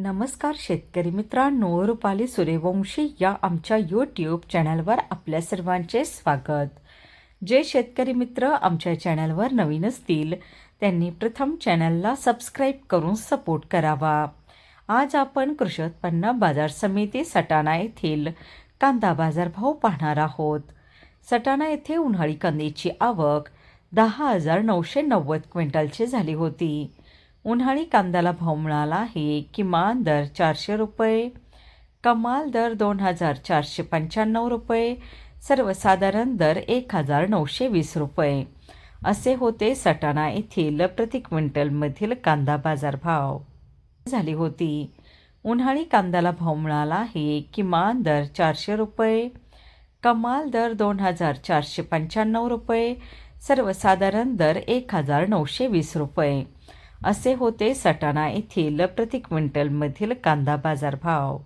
नमस्कार शेतकरी मित्रांनो, रुपाली सूर्यवंशी या आमच्या यूट्यूब चॅनलवर आपल्या सर्वांचे स्वागत. जे शेतकरी मित्र आमच्या चॅनलवर नवीन असतील त्यांनी प्रथम चॅनलला सबस्क्राईब करून सपोर्ट करावा. आज आपण कृषी उत्पन्न बाजार समिती सटाणा येथील कांदा बाजारभाव पाहणार आहोत. सटाणा येथे उन्हाळी कांद्याची आवक 10,990 क्विंटलची झाली होती. उन्हाळी कांद्याला भाव मिळाला आहे. किमान दर 400 रुपये, कमाल दर 2,495 रुपये, सर्वसाधारण दर 1,920 रुपये असे होते सटाणा येथील प्रति क्विंटलमधील कांदा बाजारभाव झाली होती. उन्हाळी कांद्याला भाव मिळाला आहे. किमान दर 400 रुपये, कमाल दर 2,495 रुपये, सर्वसाधारण दर 1,920 रुपये असे होते सटाणा येथील प्रति क्विंटलमधील कांदा बाजारभाव.